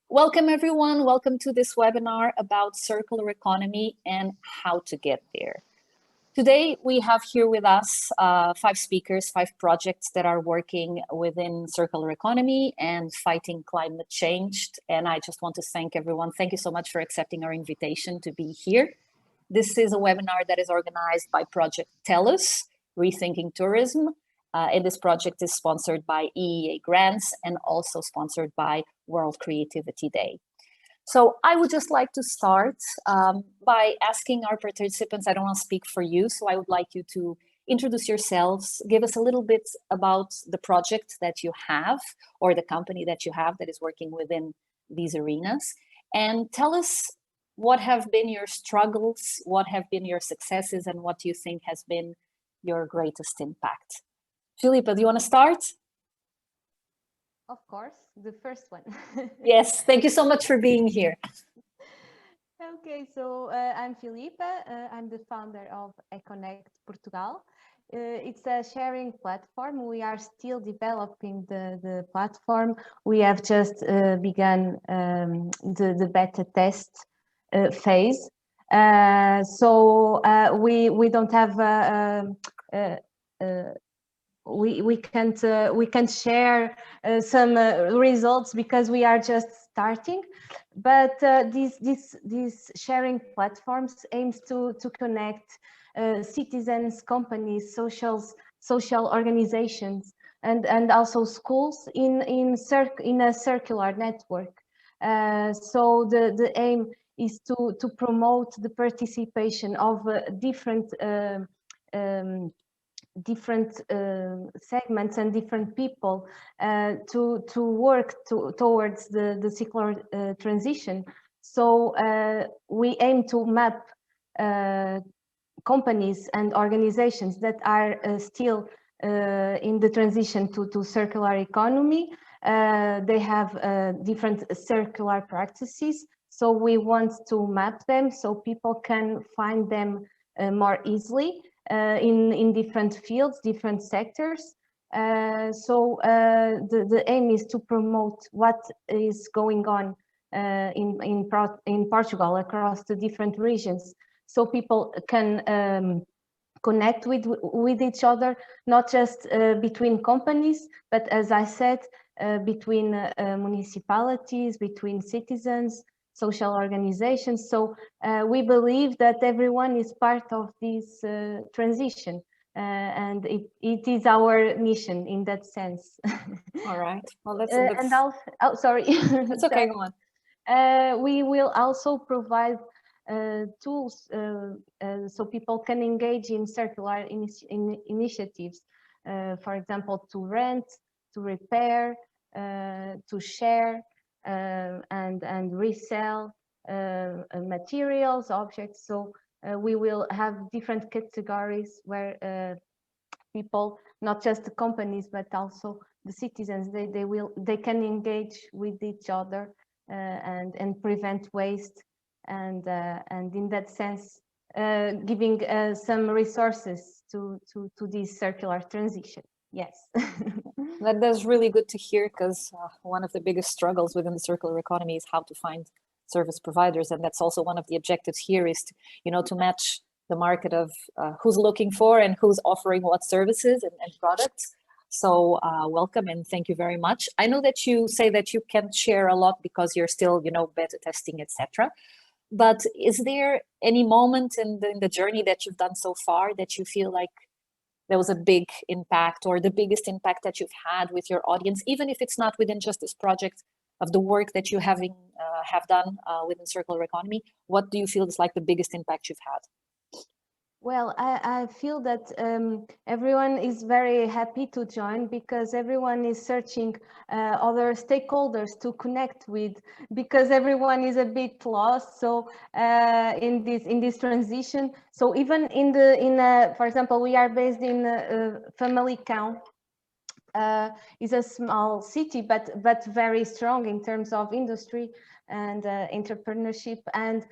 Welcome everyone, welcome to this webinar about circular economy and how to get there. Today we have here with us 5 speakers, 5 projects that are working within circular economy and fighting climate change. And I just want to thank everyone. Thank you so much for accepting our invitation to be here. This is a webinar that is organized by Project Tellus, Rethinking Tourism. And this project is sponsored by EEA grants and also sponsored by World Creativity Day. So I would just like to start by asking our participants, I don't want to speak for you, so I would like you to introduce yourselves, give us a little bit about the project that you have or the company that you have that is working within these arenas, and tell us what have been your struggles, what have been your successes, and what do you think has been your greatest impact. Filipa, do you want to start? Of course, the first one. Yes, thank you so much for being here. Okay, so I'm Filipa. I'm the founder of Econnect Portugal. It's a sharing platform. We are still developing the platform. We have just begun the beta test phase. So we don't have we can't share some results because we are just starting, but these sharing platforms aims to connect citizens, companies, social organizations, and also schools in a circular network. So the aim is to promote the participation of different segments and different people to work towards the circular transition. So we aim to map companies and organizations that are still in the transition to circular economy. They have different circular practices. So we want to map them so people can find them more easily. In different fields, different sectors. So the aim is to promote what is going on in Portugal across the different regions, so people can connect with each other, not just between companies, but as I said, between municipalities, between citizens, social organizations. So we believe that everyone is part of this transition, and it is our mission in that sense. All right. Well, that's and also, oh, sorry. It's okay. Go on. We will also provide tools so people can engage in circular initiatives, for example, to rent, to repair, to share, and resell materials, objects. So we will have different categories where people, not just the companies, but also the citizens, they can engage with each other and prevent waste, and in that sense giving some resources to this circular transition. Yes. That's really good to hear, because one of the biggest struggles within the circular economy is how to find service providers, and that's also one of the objectives here, is to, to match the market of who's looking for and who's offering what services and products. So welcome and thank you very much. I know that you say that you can't share a lot because you're still, beta testing, etc. But is there any moment in the journey that you've done so far that you feel like there was a big impact, or the biggest impact that you've had with your audience, even if it's not within just this project, of the work that you have done within circular economy? What do you feel is like the biggest impact you've had? Well, I feel that everyone is very happy to join, because everyone is searching other stakeholders to connect with, because everyone is a bit lost. So in this transition, so even for example, we are based in Famalicão. Is a small city, but very strong in terms of industry and entrepreneurship, and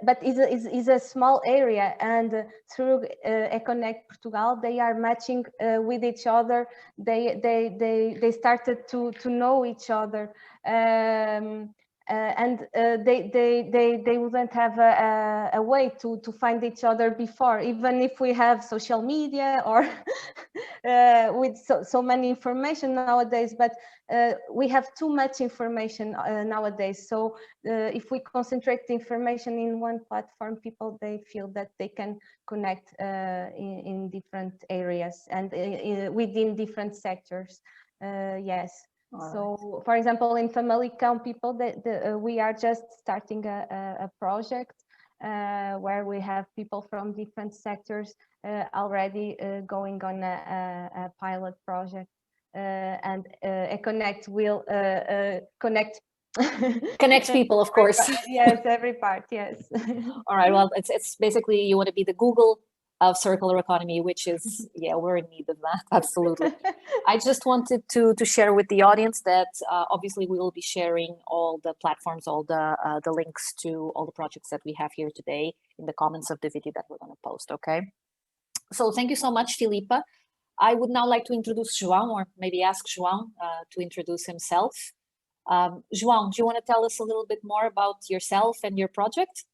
but is a small area, and through Econnect Portugal, they are matching with each other. They started to know each other, and they wouldn't have a way to find each other before, even if we have social media or with so many information nowadays. But we have too much information nowadays. So if we concentrate the information in one platform, people, they feel that they can connect in different areas and within different sectors. Yes. So, for example, in Famalicão, people, we are just starting a project where we have people from different sectors already going on a pilot project, and Econnect will connect people, of course. Yes, every part. Yes. All right. Well, it's basically, you want to be the Google of circular economy, which is, yeah, we're in need of that. Absolutely. I just wanted to share with the audience that obviously we will be sharing all the platforms, all the links to all the projects that we have here today in the comments of the video that we're going to post. Okay. So thank you so much, Filipa. I would now like to introduce João, or maybe ask João to introduce himself. João, do you want to tell us a little bit more about yourself and your project?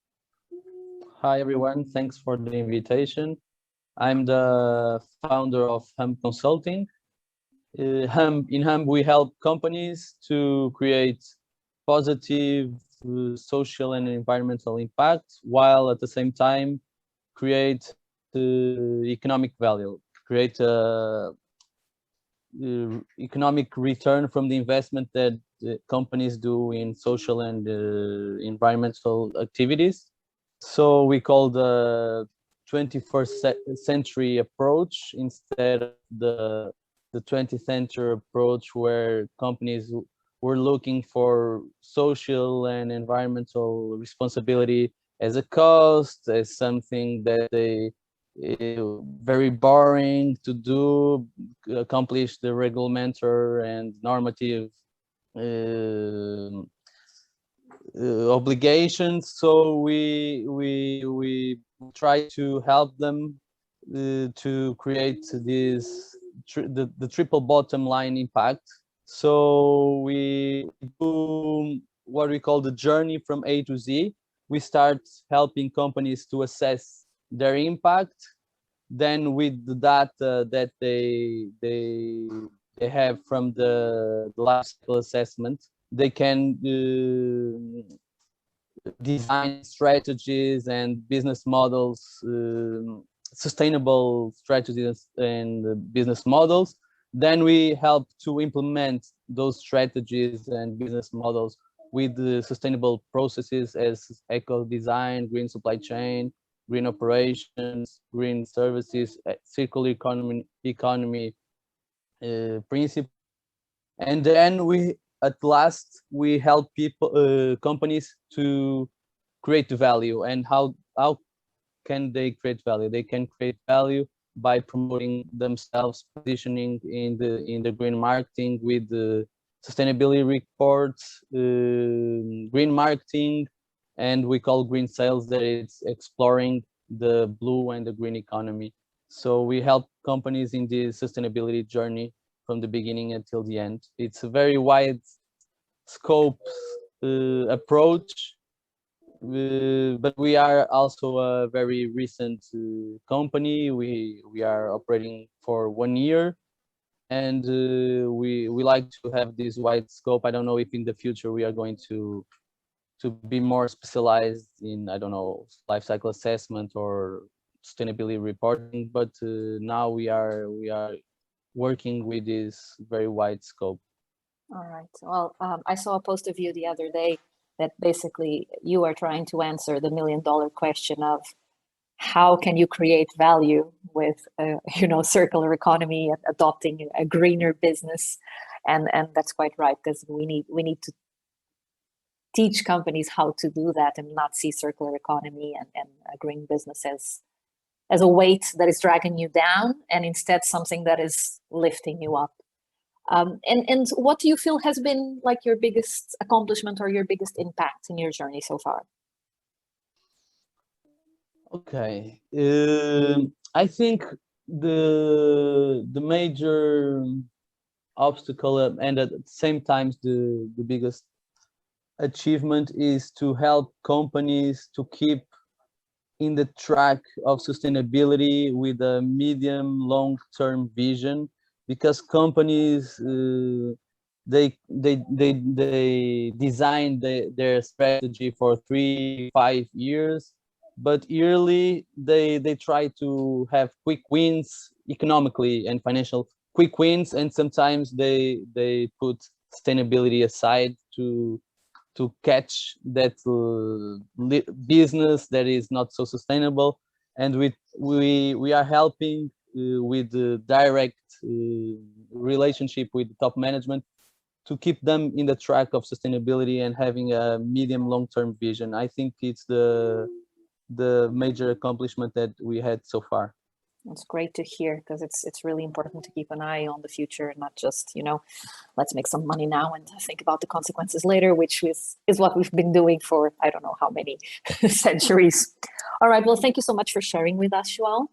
Hi, everyone. Thanks for the invitation. I'm the founder of Hum Consulting. In Hum, we help companies to create positive social and environmental impact, while at the same time create economic value, create economic return from the investment that companies do in social and environmental activities. So we call the 21st century approach instead of the 20th century approach, where companies were looking for social and environmental responsibility as a cost, as something that they very boring to do, accomplish the regulatory and normative obligations. So we try to help them to create this the triple bottom line impact. So we do what we call the journey from A to Z. We start helping companies to assess their impact. Then with the data that they have from the life cycle assessment, they can design strategies and business models, sustainable strategies and business models. Then we help to implement those strategies and business models with the sustainable processes as eco design, green supply chain, green operations, green services, circular economy principle. And then at last we help people, companies to create value. And how can they create value? They can create value by promoting themselves, positioning in the green marketing with the sustainability reports, green marketing, and we call green sales, that it's exploring the blue and the green economy. So we help companies in this sustainability journey from the beginning until the end. It's a very wide scope approach, but we are also a very recent company. We are operating for 1 year, and we like to have this wide scope. I don't know if in the future we are going to be more specialized in, I don't know, life cycle assessment or sustainability reporting, but now we are working with this very wide scope. All right. Well, I saw a post of you the other day that basically you are trying to answer the $1 million question of how can you create value with, circular economy, adopting a greener business, and that's quite right, because we need to teach companies how to do that and not see circular economy and a green business as a weight that is dragging you down, and instead something that is lifting you up. And what do you feel has been like your biggest accomplishment or your biggest impact in your journey so far? Okay, I think the major obstacle and at the same time the biggest achievement is to help companies to keep in the track of sustainability with a medium long-term vision, because companies they design their strategy for 3-5 years, but yearly they try to have quick wins economically and financial quick wins, and sometimes they put sustainability aside to catch that business that is not so sustainable. And we are helping with the direct relationship with top management to keep them in the track of sustainability and having a medium long-term vision. I think it's the major accomplishment that we had so far. It's great to hear, because it's really important to keep an eye on the future and not just, let's make some money now and think about the consequences later, which is what we've been doing for I don't know how many centuries. All right, well, thank you so much for sharing with us, João.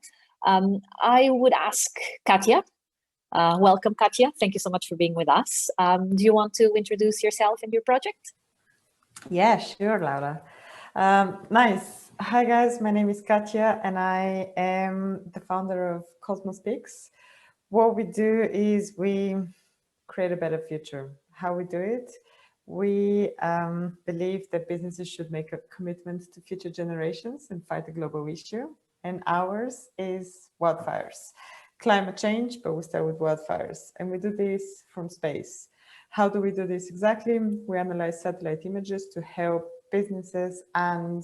I would ask Katia. Welcome, Katia. Thank you so much for being with us. Do you want to introduce yourself and your project? Yeah, sure, Laura. Nice. Hi guys, my name is Katia and I am the founder of Cosmos Peaks. What we do is we create a better future. How we do it? We believe that businesses should make a commitment to future generations and fight a global issue. And ours is wildfires. Climate change, but we start with wildfires. And we do this from space. How do we do this exactly? We analyze satellite images to help businesses and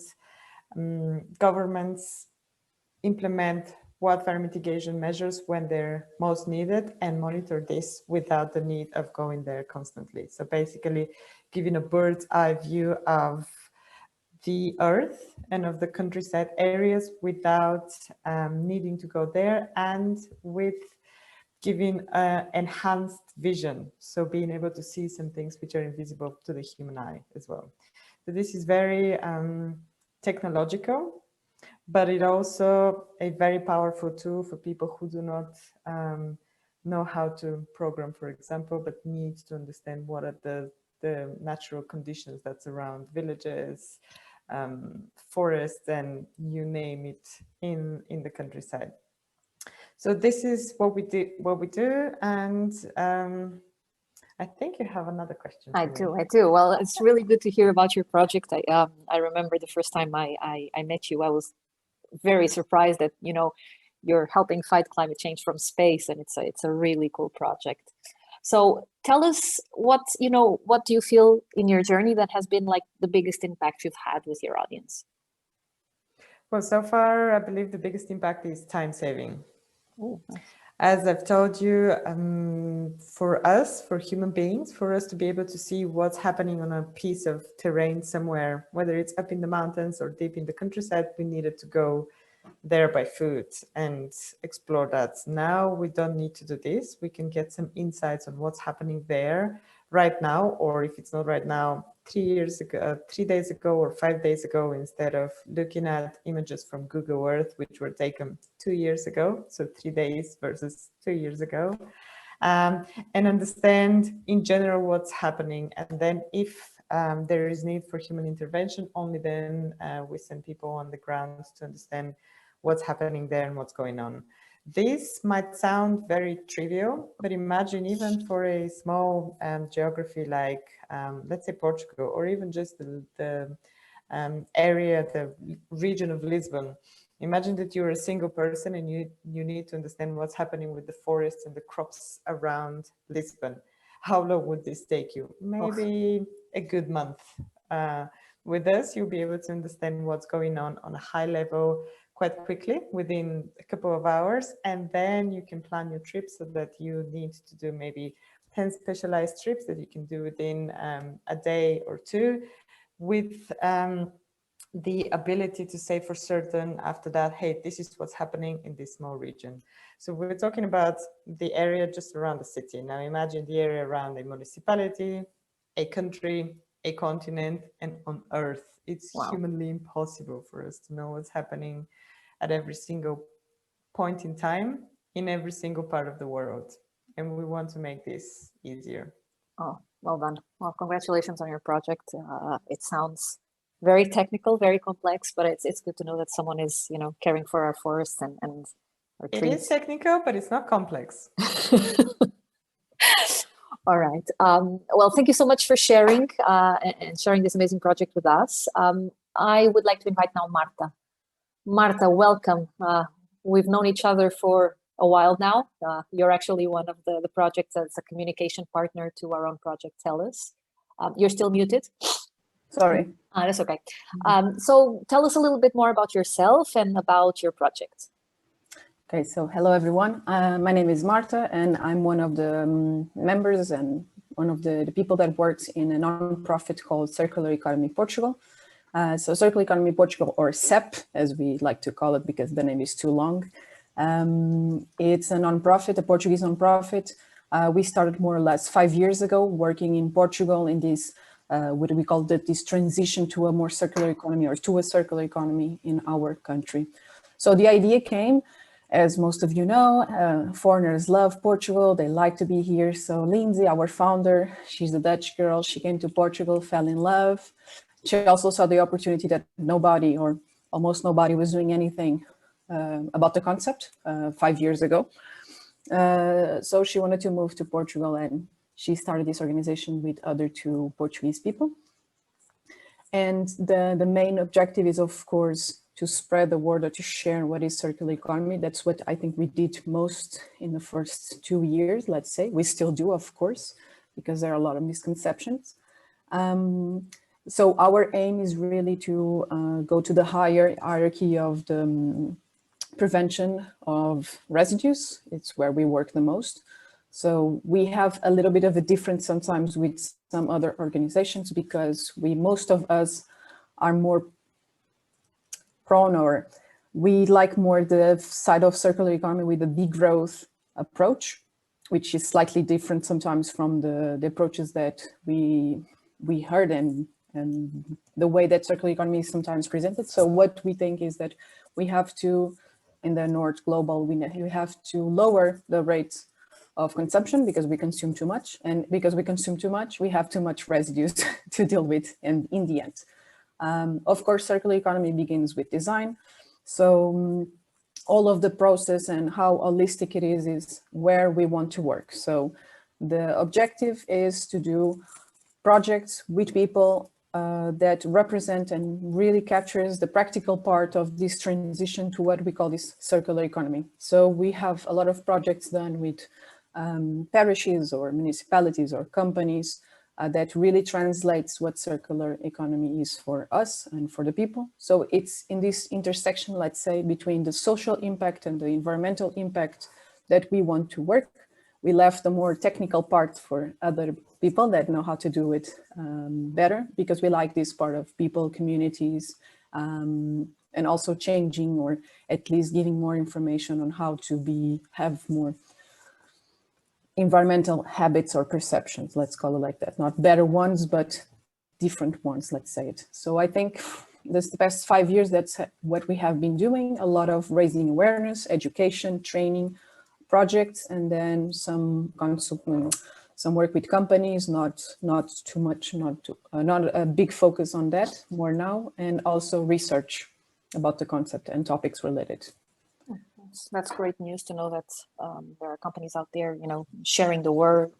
governments implement wildfire mitigation measures when they're most needed and monitor this without the need of going there constantly. So basically giving a bird's eye view of the earth and of the countryside areas without needing to go there, and with giving enhanced vision. So being able to see some things which are invisible to the human eye as well. So this is very technological, but it also a very powerful tool for people who do not know how to program, for example, but need to understand what are the natural conditions that surround villages, forests, and you name it in the countryside. So this is what we do, and I think you have another question. I do. Well, it's really good to hear about your project. I remember the first time I met you, I was very surprised that you're helping fight climate change from space, and it's a really cool project. So tell us what do you feel in your journey that has been like the biggest impact you've had with your audience? Well, so far I believe the biggest impact is time saving. Oh, nice. As I've told you, for us, for human beings, for us to be able to see what's happening on a piece of terrain somewhere, whether it's up in the mountains or deep in the countryside, we needed to go there by foot and explore that. Now we don't need to do this. We can get some insights on what's happening there right now, or if it's not right now, 3 years ago, 3 days ago, or 5 days ago, instead of looking at images from Google Earth, which were taken 2 years ago. So 3 days versus 2 years ago, and understand in general what's happening. And then if there is need for human intervention, only then we send people on the ground to understand what's happening there and what's going on. This might sound very trivial, but imagine even for a small geography like, let's say Portugal, or even just the area, the region of Lisbon. Imagine that you're a single person and you need to understand what's happening with the forests and the crops around Lisbon. How long would this take you? Maybe a good month. With us, you'll be able to understand what's going on a high level quite quickly, within a couple of hours, and then you can plan your trip so that you need to do maybe 10 specialized trips that you can do within a day or two, with the ability to say for certain after that, hey, this is what's happening in this small region. So we're talking about the area just around the city. Now imagine the area around a municipality, a country, a continent, and on Earth. It's humanly impossible for us to know what's happening at every single point in time in every single part of the world. And we want to make this easier. Oh, Well done. Well, congratulations on your project. It sounds very technical, very complex, but it's good to know that someone is, you know, caring for our forests and our It trees. is technical, but it's not complex. All right. Well, thank you so much for sharing and sharing this amazing project with us. I would like to invite now Marta. Marta, welcome. We've known each other for a while now. You're actually one of the projects as a communication partner to our own project, Tellus. You're still muted. Sorry. That's okay. So tell us a little bit more about yourself and about your project. Okay, so hello everyone. My name is Marta and I'm one of the members and one of the people that works in a non-profit called Circular Economy Portugal. So Circular Economy Portugal, or CEP, as we like to call it because the name is too long. It's a non-profit, a Portuguese non-profit. We started more or less 5 years ago working in Portugal in this, what do we call it, this transition to a more circular economy or to a circular economy in our country. So the idea came, as most of you know, foreigners love Portugal, they like to be here. So Lindsay, our founder, she's a Dutch girl, she came to Portugal, fell in love. She also saw the opportunity that nobody or almost nobody was doing anything about the concept 5 years ago. So she wanted to move to Portugal and she started this organization with other 2 Portuguese people. And the main objective is, of course, to spread the word or to share what is circular economy. That's what I think we did most in the first 2 years, let's say. We still do, of course, because there are a lot of misconceptions. So our aim is really to go to the higher hierarchy of the prevention of residues. It's where we work the most. So we have a little bit of a difference sometimes with some other organizations because most of us are more prone, or we like more the side of circular economy with the big growth approach, which is slightly different sometimes from the approaches that we heard and the way that circular economy is sometimes presented. So what we think is that we have to, in the North Global, we have to lower the rates of consumption because we consume too much. And because we consume too much, we have too much residues to deal with and in the end. Of course, circular economy begins with design. So all of the process and how holistic it is where we want to work. So the objective is to do projects with people that represent and really captures the practical part of this transition to what we call this circular economy. So we have a lot of projects done with parishes or municipalities or companies that really translates what circular economy is for us and for the people. So it's in this intersection, let's say, between the social impact and the environmental impact that we want to work. We left the more technical part for other people that know how to do it better, because we like this part of people, communities, and also changing or at least giving more information on how to have more environmental habits or perceptions, let's call it like that. Not better ones, but different ones, let's say it. So I think this the past 5 years, that's what we have been doing. A lot of raising awareness, education, training, projects, and then some work with companies, not too much, not a big focus on that more now, and also research about the concept and topics related. That's great news to know that there are companies out there, you know, sharing the word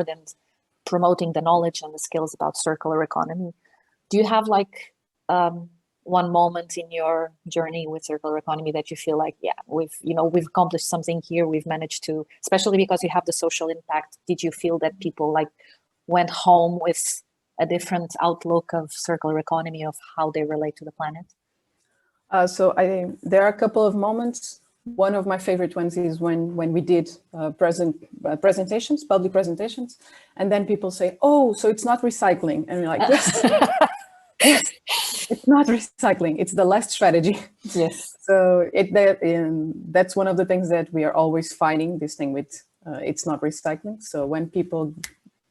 and promoting the knowledge and the skills about circular economy. Do you have like one moment in your journey with circular economy that you feel like, yeah, we've accomplished something here, we've managed to, especially because you have the social impact? Did you feel that people like went home with a different outlook of circular economy, of how they relate to the planet? So there are a couple of moments. One of my favorite ones is when we did presentations, public presentations, and then people say, "Oh, so it's not recycling," and we're like, "Yes, yes, it's not recycling. It's the last strategy." Yes. So that's one of the things that we are always fighting. This thing with it's not recycling. So when people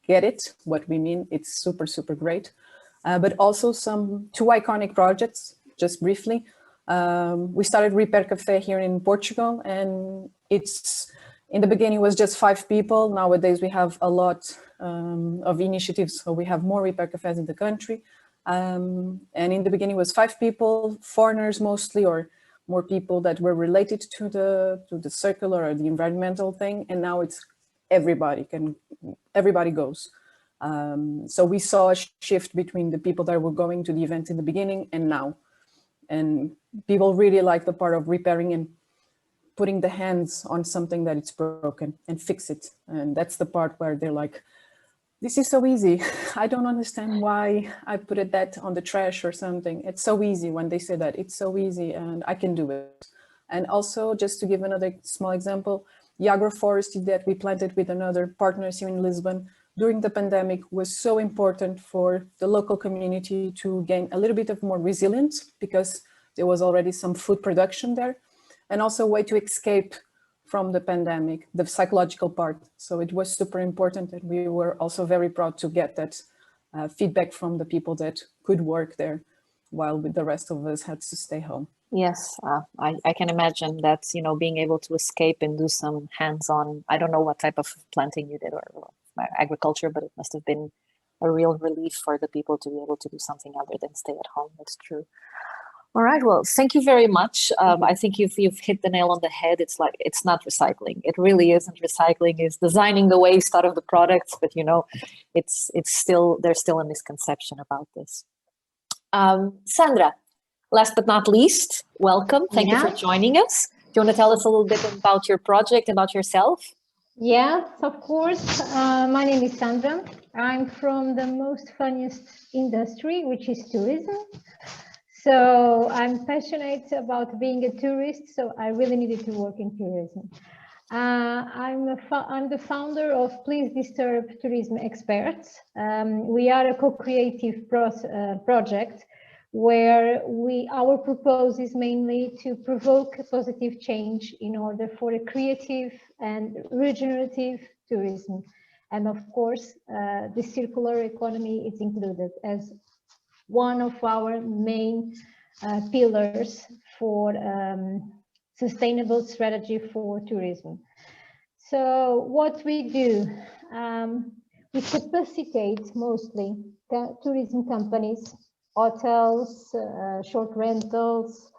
get it, what we mean, it's super, super great. But also two iconic projects, just briefly. We started Repair Café here in Portugal, and in the beginning was just 5 people. Nowadays we have a lot of initiatives. So we have more repair cafes in the country. And in the beginning it was 5 people, foreigners mostly, or more people that were related to the circular or the environmental thing. And now it's everybody goes. So we saw a shift between the people that were going to the event in the beginning and now. And people really like the part of repairing and putting the hands on something that it's broken and fix it. And that's the part where they're like, this is so easy. I don't understand why I put that on the trash or something. It's so easy when they say that. It's so easy and I can do it. And also, just to give another small example, the agroforestry that we planted with another partners here in Lisbon during the pandemic was so important for the local community to gain a little bit of more resilience because there was already some food production there, and also a way to escape from the pandemic, the psychological part. So it was super important, and we were also very proud to get that feedback from the people that could work there while the rest of us had to stay home. Yes, I can imagine that, you know, being able to escape and do some hands-on, I don't know what type of planting you did or agriculture, but it must have been a real relief for the people to be able to do something other than stay at home. That's true. All right, well, thank you very much. I think you've hit the nail on the head. It's like, it's not recycling. It really isn't recycling. It's designing the waste out of the products, but you know, it's still, there's still a misconception about this. Sandra, last but not least, welcome. Thank you for joining us. Do you want to tell us a little bit about your project, about yourself? Yes, of course. My name is Sandra. I'm from the most funniest industry, which is tourism. So I'm passionate about being a tourist, so I really needed to work in tourism. I'm the founder of Please Disturb Tourism Experts. We are a co-creative project where our purpose is mainly to provoke a positive change in order for a creative and regenerative tourism. And of course, the circular economy is included as one of our main pillars for sustainable strategy for tourism. So what we do, we capacitate mostly tourism companies, hotels, short rentals,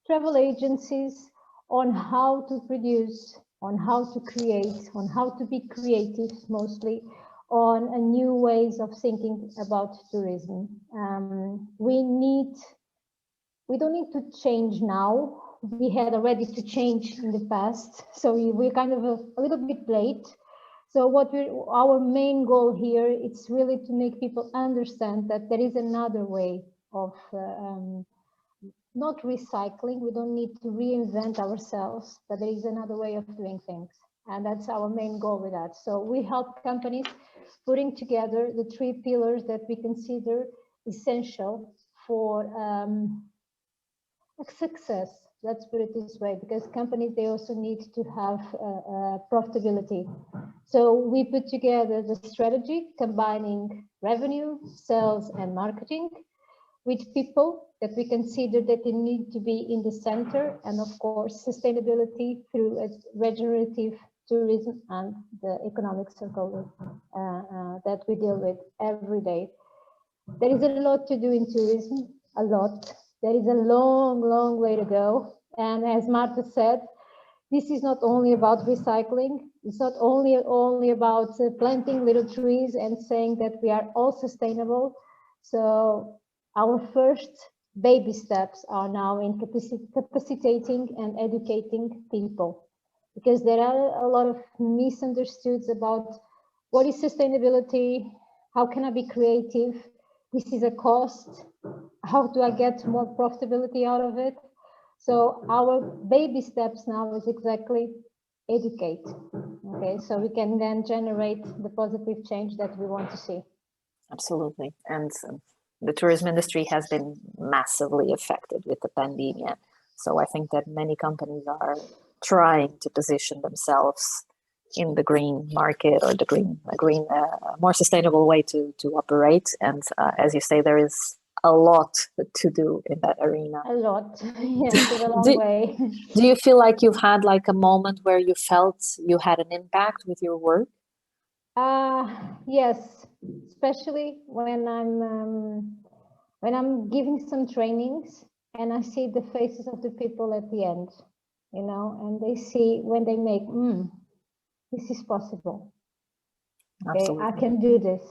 travel agencies on how to produce, on how to create, on how to be creative mostly, on a new ways of thinking about tourism. We don't need to change now. We had already to change in the past, so we're kind of a little bit late. So our main goal here is really to make people understand that there is another way of not recycling. We don't need to reinvent ourselves, but there is another way of doing things. And that's our main goal with that. So we help companies putting together the 3 pillars that we consider essential for success. Let's put it this way, because companies, they also need to have profitability. So we put together the strategy combining revenue, sales, and marketing with people that we consider that they need to be in the center, and of course sustainability through a regenerative tourism and the economic circle that we deal with every day. There is a lot to do in tourism, a lot. There is a long, long way to go. And as Marta said, this is not only about recycling. It's not only about planting little trees and saying that we are all sustainable. So our first baby steps are now in capacitating and educating people, because there are a lot of misunderstoods about what is sustainability, how can I be creative, this is a cost, how do I get more profitability out of it? So our baby steps now is exactly educate, okay? So we can then generate the positive change that we want to see. Absolutely. And the tourism industry has been massively affected with the pandemic. So I think that many companies are trying to position themselves in the green market or the green, more sustainable way to operate. And as you say, there is a lot to do in that arena. A lot, yes, a long way. Do you feel like you've had like a moment where you felt you had an impact with your work? Yes, especially when I'm giving some trainings and I see the faces of the people at the end, and they see when they make, this is possible. Okay, Absolutely. I can do this.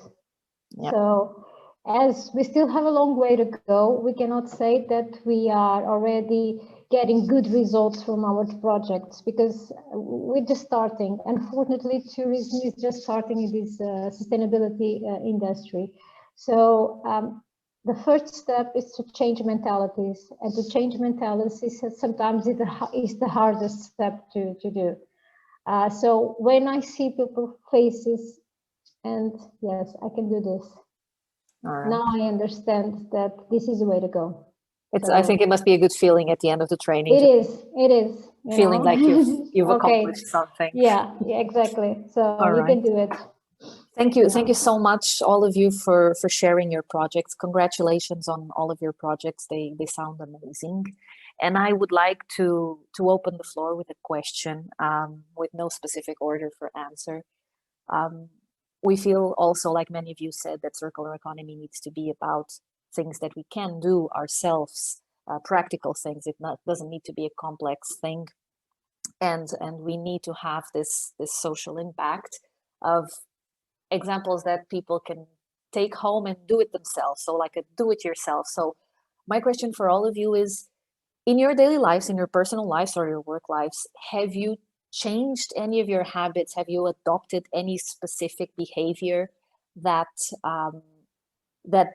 Yeah. So as we still have a long way to go, we cannot say that we are already getting good results from our projects because we're just starting. Unfortunately, tourism is just starting in this sustainability industry. So the first step is to change mentalities, and to change mentalities is sometimes is the hardest step to do. So when I see people's faces, and yes, I can do this. All right. Now I understand that this is the way to go. I think it must be a good feeling at the end of the training. It is. Feeling like you've Okay. accomplished something. Yeah, exactly. So you right. can do it. Thank you so much, all of you, for sharing your projects. Congratulations on all of your projects. They sound amazing. And I would like to open the floor with a question, with no specific order for answer. We feel also, like many of you said, that circular economy needs to be about things that we can do ourselves, practical things. It doesn't need to be a complex thing. And we need to have this social impact of examples that people can take home and do it themselves. So like a do-it-yourself. So my question for all of you is, in your daily lives, in your personal lives or your work lives, have you changed any of your habits? Have you adopted any specific behavior that that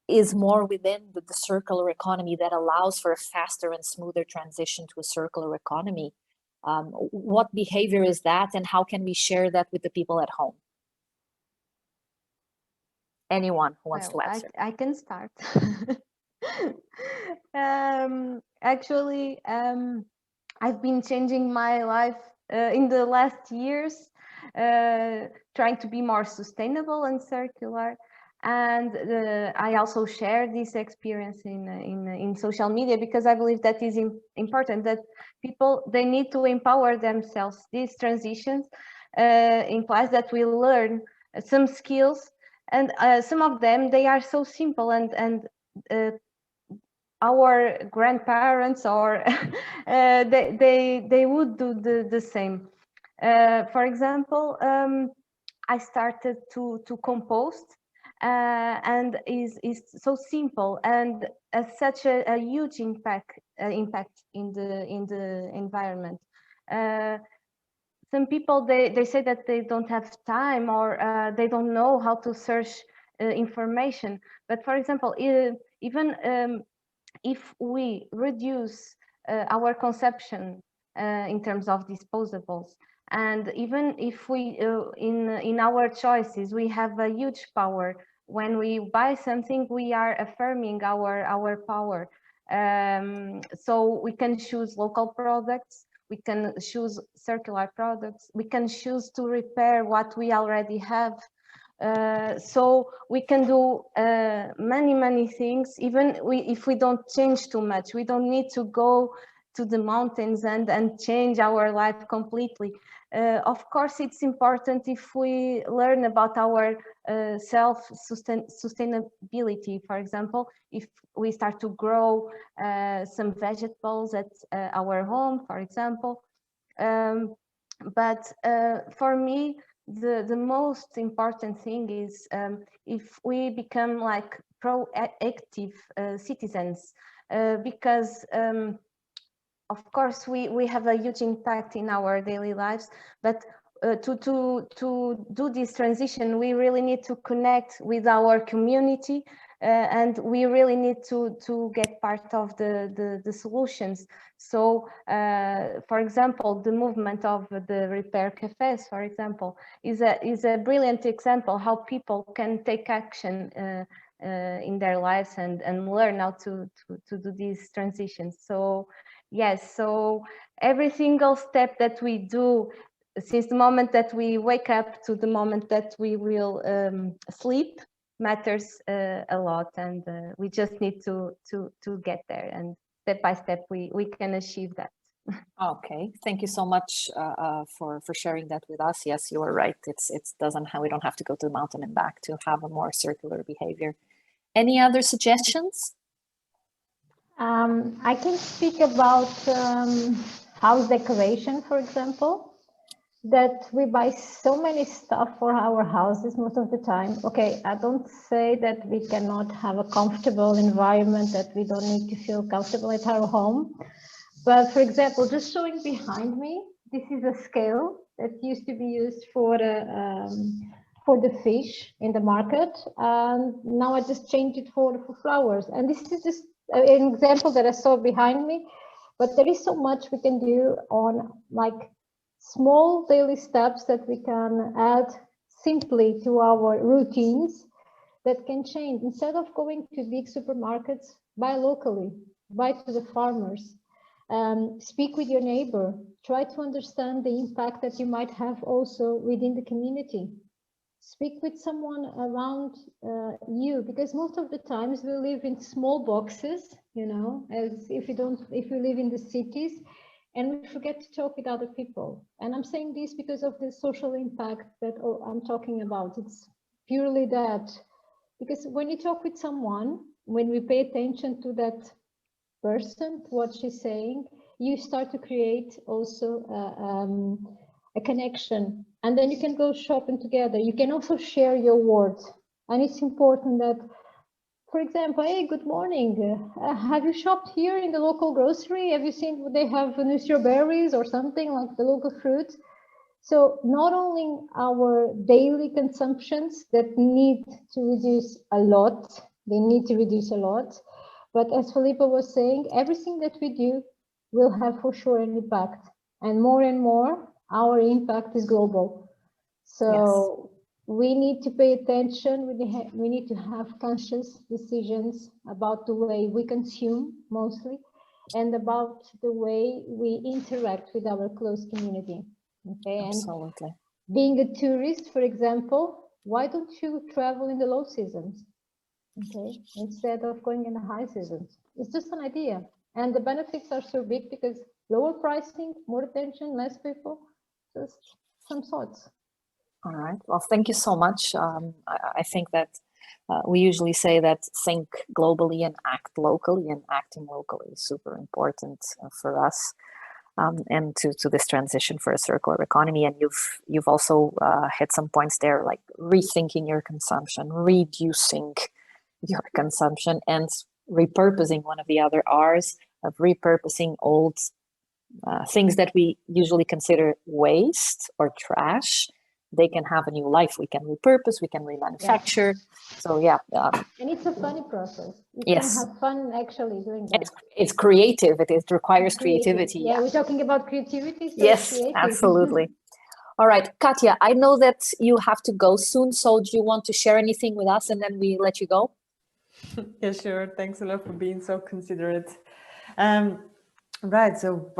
is more within the circular economy, that allows for a faster and smoother transition to a circular economy? What behavior is that, and how can we share that with the people at home? Anyone who wants to answer? I can start. Actually, I've been changing my life in the last years, trying to be more sustainable and circular. And I also share this experience in social media because I believe that is important, that people, they need to empower themselves. These transitions implies that we learn some skills, and some of them, they are so simple, and our grandparents or they would do the same. For example, I started to compost, and is so simple and has such a huge impact in the environment. Some people, they say that they don't have time, or they don't know how to search information. But for example, even if we reduce our consumption in terms of disposables, and even if we in our choices, we have a huge power. When we buy something, we are affirming our power. So we can choose local products, we can choose circular products, we can choose to repair what we already have. So we can do many things, even if we don't change too much. We don't need to go to the mountains and change our life completely. Of course, it's important if we learn about our sustainability. For example, if we start to grow some vegetables at our home, for example. But for me, the most important thing is if we become like proactive citizens, because of course we have a huge impact in our daily lives, but to do this transition, we really need to connect with our community, and we really need to get part of the solutions. So for example, the movement of the repair cafes, for example, is a brilliant example how people can take action in their lives and learn how to do these transitions. So yes, so every single step that we do, since the moment that we wake up to the moment that we will sleep, matters a lot, and we just need to get there, and step by step we can achieve that. Okay, thank you so much for sharing that with us. Yes, you are right. We don't have to go to the mountain and back to have a more circular behavior. Any other suggestions? I can speak about house decoration, for example, that we buy so many stuff for our houses most of the time. Okay, I don't say that we cannot have a comfortable environment, that we don't need to feel comfortable at our home. But for example, just showing behind me, this is a scale that used to be used for the fish in the market, and now I just changed it for flowers. And this is just an example that I saw behind me. But there is so much we can do on like small daily steps that we can add simply to our routines that can change. Instead of going to big supermarkets, buy locally, buy to the farmers. Speak with your neighbor, try to understand the impact that you might have also within the community. Speak with someone around you, because most of the times we live in small boxes, you know, as if we live in the cities, and we forget to talk with other people. And I'm saying this because of the social impact that I'm talking about. It's purely that, because when you talk with someone, when we pay attention to that person, what she's saying, you start to create also a connection, and then you can go shopping together. You can also share your words, and it's important that, for example, hey, good morning, have you shopped here in the local grocery? Have you seen they have new strawberries or something like the local fruits? So not only our daily consumptions that need to reduce a lot, they need to reduce a lot, but as Felipe was saying, everything that we do will have for sure an impact. And more, our impact is global. So yes, we need to pay attention. We need to have conscious decisions about the way we consume mostly, and about the way we interact with our close community. Okay, Absolutely. And being a tourist, for example, why don't you travel in the low seasons? Okay, instead of going in the high seasons. It's just an idea. And the benefits are so big because lower pricing, more attention, less people, just some thoughts. All right. Well, thank you so much. I think that we usually say that think globally and act locally, and acting locally is super important for us. And to this transition for a circular economy. And you've also hit some points there, like rethinking your consumption, reducing your consumption, and repurposing, one of the other R's of repurposing old things that we usually consider waste or trash. They can have a new life. We can repurpose, we can remanufacture. Yeah. So yeah. And it's a funny process. You yes. can have fun actually doing that. It's creative. It requires creativity. Yeah, we're talking about creativity. So yes, absolutely. All right, Katja, I know that you have to go soon. So do you want to share anything with us and then we let you go? Yeah, sure. Thanks a lot for being so considerate. Right. So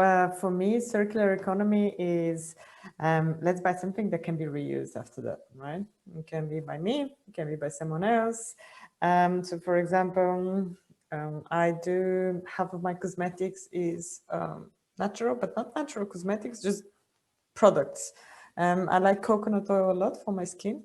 for me, circular economy is let's buy something that can be reused after that, right? It can be by me, it can be by someone else. So for example, I do half of my cosmetics is natural, but not natural cosmetics, just products. I like coconut oil a lot for my skin.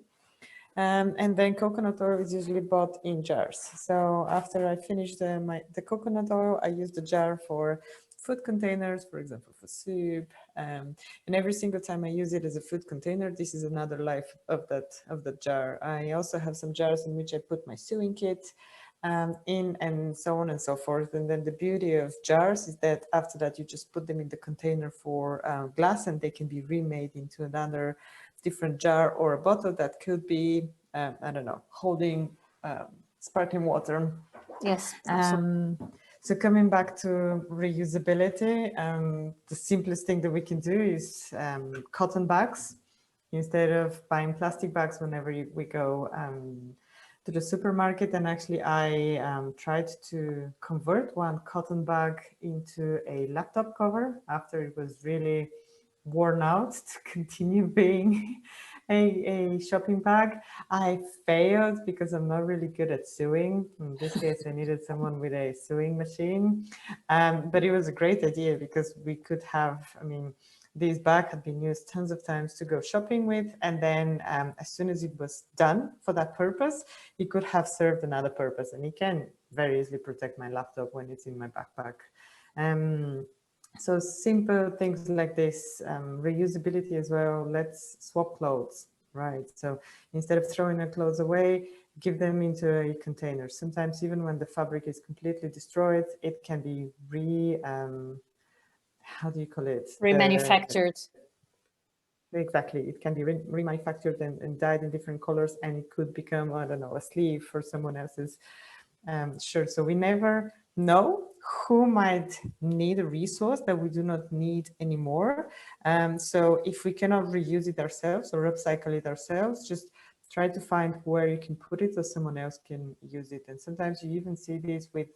And then coconut oil is usually bought in jars. So after I finish the coconut oil, I use the jar for food containers, for example, for soup. And every single time I use it as a food container, this is another life of that jar. I also have some jars in which I put my sewing kit in, and so on and so forth. And then the beauty of jars is that after that, you just put them in the container for glass, and they can be remade into another different jar or a bottle that could be, I don't know, holding sparkling water. Yes. So coming back to reusability, the simplest thing that we can do is cotton bags instead of buying plastic bags whenever we go to the supermarket. And actually I tried to convert one cotton bag into a laptop cover after it was really worn out to continue being a shopping bag. I failed because I'm not really good at sewing. In this case, I needed someone with a sewing machine. But it was a great idea because we could have, I mean, this bag had been used tons of times to go shopping with. And then as soon as it was done for that purpose, it could have served another purpose. And it can very easily protect my laptop when it's in my backpack. So simple things like this, reusability as well. Let's swap clothes, right? So instead of throwing our clothes away, give them into a container. Sometimes even when the fabric is completely destroyed, it can be how do you call it? Remanufactured. Exactly. It can be remanufactured and dyed in different colors, and it could become, I don't know, a sleeve for someone else's shirt. So we never know who might need a resource that we do not need anymore. So if we cannot reuse it ourselves or upcycle it ourselves, just try to find where you can put it so someone else can use it. And sometimes you even see this with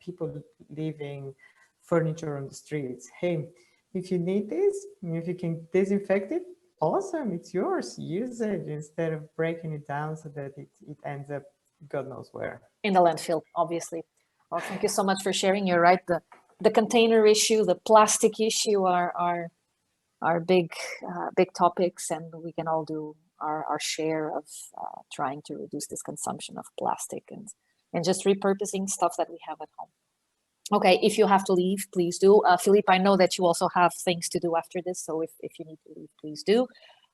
people leaving furniture on the streets. Hey, if you need this, if you can disinfect it, awesome, it's yours. Use it instead of breaking it down so that it ends up God knows where. In the landfill, obviously. Well, thank you so much for sharing. You're right. The container issue, the plastic issue are big topics, and we can all do our share of trying to reduce this consumption of plastic and just repurposing stuff that we have at home. Okay, if you have to leave, please do. Philippe, I know that you also have things to do after this, so if you need to leave, please do.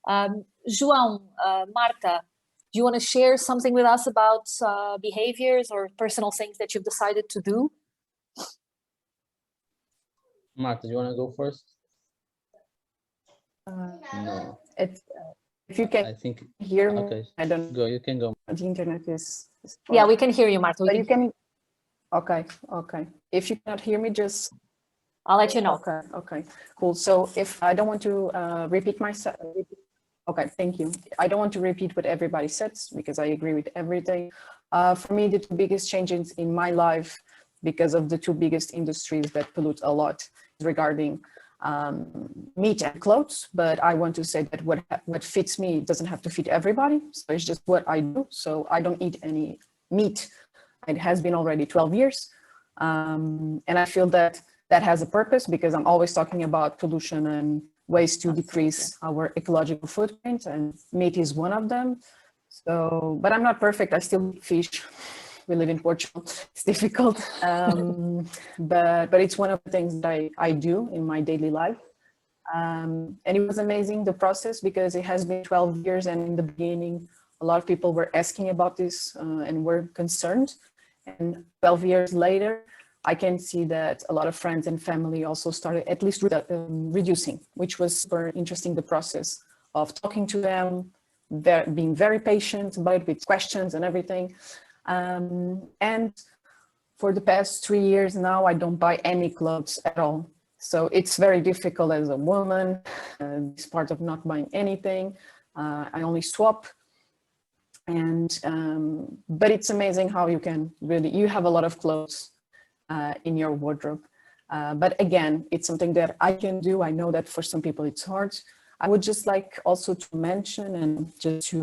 João, Marta, do you want to share something with us about behaviors or personal things that you've decided to do? Marta, do you want to go first? No. It's if you can I think hear me, okay. I don't go. You can go. The internet is Yeah, we can hear you, Marta. But you can. Okay. If you cannot hear me, just I'll let you know. Okay, cool. So if I don't want to repeat myself, okay, thank you. I don't want to repeat what everybody says because I agree with everything. For me, the two biggest changes in my life because of the two biggest industries that pollute a lot regarding meat and clothes, but I want to say that what fits me doesn't have to fit everybody. So it's just what I do. So I don't eat any meat. It has been already 12 years. And I feel that has a purpose because I'm always talking about pollution and ways to decrease our ecological footprint, and meat is one of them. So, but I'm not perfect. I still eat fish. We live in Portugal. It's difficult. But it's one of the things that I do in my daily life. And it was amazing, the process, because it has been 12 years. And in the beginning, a lot of people were asking about this and were concerned. And 12 years later, I can see that a lot of friends and family also started at least reducing, which was super interesting, the process of talking to them, being very patient about it with questions and everything. And for the past 3 years now, I don't buy any clothes at all. So it's very difficult as a woman, this part of not buying anything. I only swap. And but it's amazing how you can you have a lot of clothes in your wardrobe. But again, it's something that I can do. I know that for some people it's hard. I would just like also to mention and just to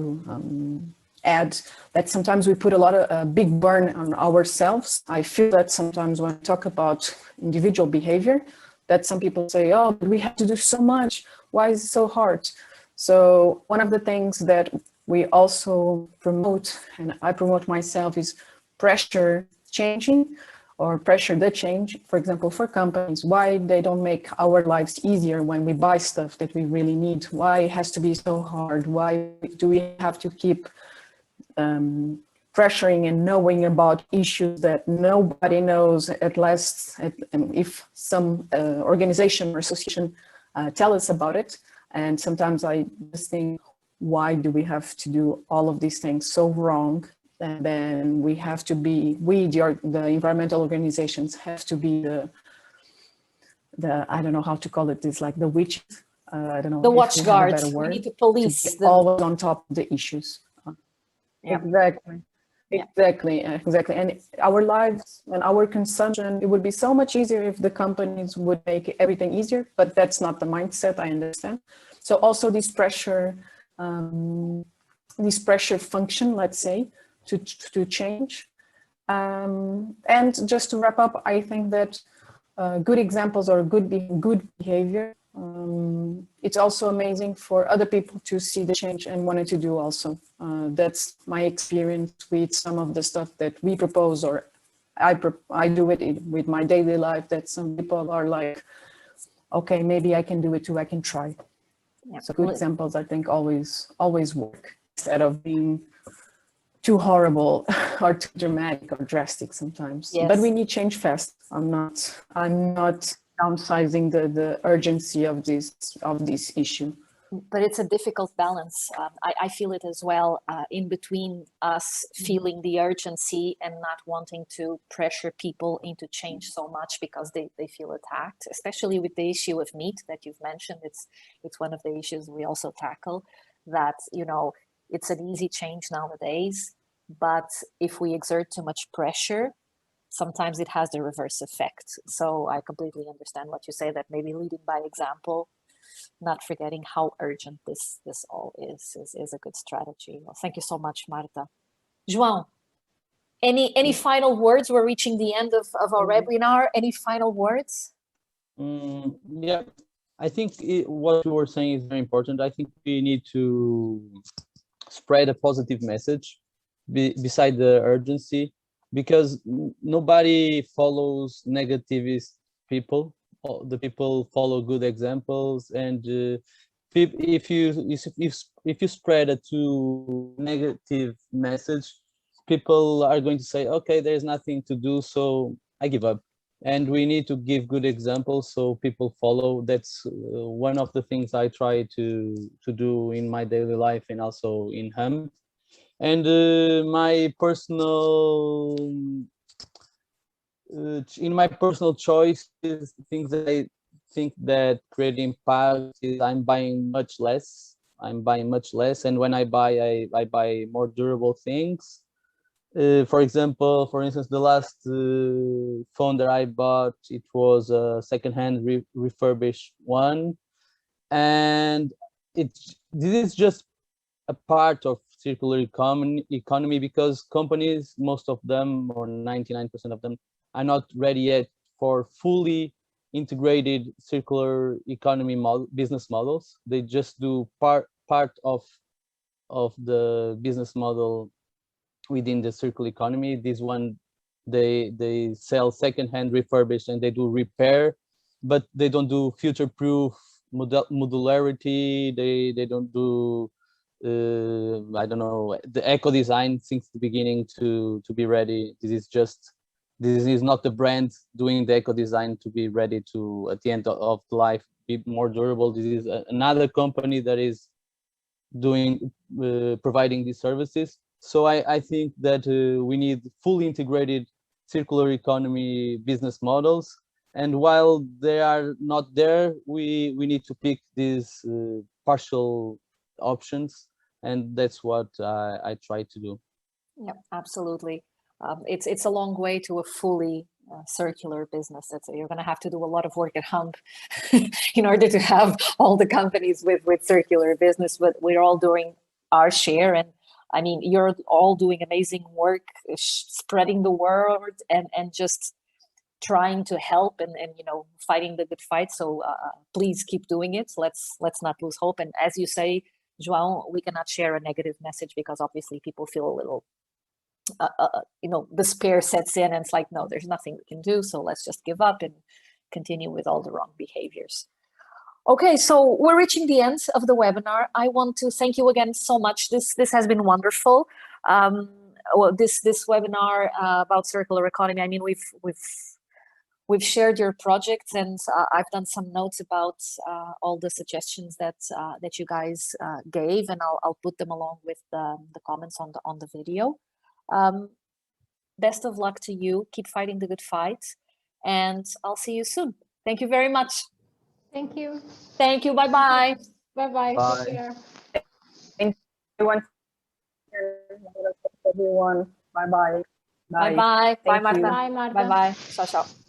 add that sometimes we put a lot of big burn on ourselves. I feel that sometimes when I talk about individual behavior, that some people say, oh, but we have to do so much. Why is it so hard? So one of the things that we also promote, and I promote myself, is pressure changing or pressure the change. For example, for companies, why they don't make our lives easier when we buy stuff that we really need? Why it has to be so hard? Why do we have to keep pressuring and knowing about issues that nobody knows at last, if some organization or association tell us about it? And sometimes I just think, why do we have to do all of these things so wrong? And then we have to be, the environmental organizations have to be the I don't know how to call it, this, like the witches. I don't know. The watchguards. We need to police. Always on top of the issues. Yeah. Exactly. And our lives and our consumption, it would be so much easier if the companies would make everything easier, but that's not the mindset, I understand. So also this pressure this pressure function, let's say, to change. And just to wrap up, I think that good examples or good behavior, it's also amazing for other people to see the change and wanted to do also. That's my experience with some of the stuff that we propose, or I do it with my daily life, that some people are like, okay, maybe I can do it too, I can try. Yeah. So good examples, I think, always work, instead of being too horrible or too dramatic or drastic sometimes. Yes. But we need change fast. I'm not downsizing the urgency of this issue. But it's a difficult balance. I feel it as well, in between us feeling the urgency and not wanting to pressure people into change so much because they feel attacked, especially with the issue of meat that you've mentioned. It's one of the issues we also tackle, that, you know, it's an easy change nowadays, but if we exert too much pressure, sometimes it has the reverse effect. So I completely understand what you say, that maybe leading by example, not forgetting how urgent this all is a good strategy. Well, thank you so much, Marta. João, any final words? We're reaching the end of our webinar. Any final words? Yeah, I think what you were saying is very important. I think we need to spread a positive message beside the urgency, because nobody follows negativist people. The people follow good examples, and if you spread a too negative message, people are going to say, okay, there's nothing to do, so I give up. And we need to give good examples so people follow. That's one of the things I try to do in my daily life and also in HUM. And my personal in my personal choices, things that I think that create impact is I'm buying much less. And when I buy, I buy more durable things. For instance, the last phone that I bought, it was a secondhand refurbished one, and this is just a part of circular economy, because companies, most of them, or 99% of them, are not ready yet for fully integrated circular economy business models. They just do part of the business model within the circular economy. This one, they sell secondhand refurbished and they do repair, but they don't do future-proof modularity. They don't do I don't know, the eco design since the beginning to be ready. This is not the brand doing the eco design to be ready to, at the end of life, be more durable. This is another company that is doing providing these services. So I think that we need fully integrated circular economy business models, and while they are not there, we need to pick these partial options, and that's what I try to do. Yeah, absolutely. It's a long way to a fully circular business. You're going to have to do a lot of work at HUMP in order to have all the companies with circular business, but we're all doing our share. And I mean, you're all doing amazing work, spreading the word and just trying to help and you know, fighting the good fight. So please keep doing it. Let's not lose hope. And as you say, João, we cannot share a negative message because obviously people feel a little you know, despair sets in, and it's like, no, there's nothing we can do, so let's just give up and continue with all the wrong behaviors. Okay, so we're reaching the end of the webinar. I want to thank you again so much. This has been wonderful. Well, this webinar about circular economy, I mean, we've shared your projects, and I've done some notes about all the suggestions that you guys gave, and I'll put them along with the comments on the video. Best of luck to you. Keep fighting the good fight, and I'll see you soon. Thank you very much. Thank you. Thank you. Bye-bye. Bye-bye. Bye. Take care. Thank you everyone. Bye-bye. Bye-bye. Bye, Thank Marta. you. Bye, Marta. Bye-bye. Ciao, ciao.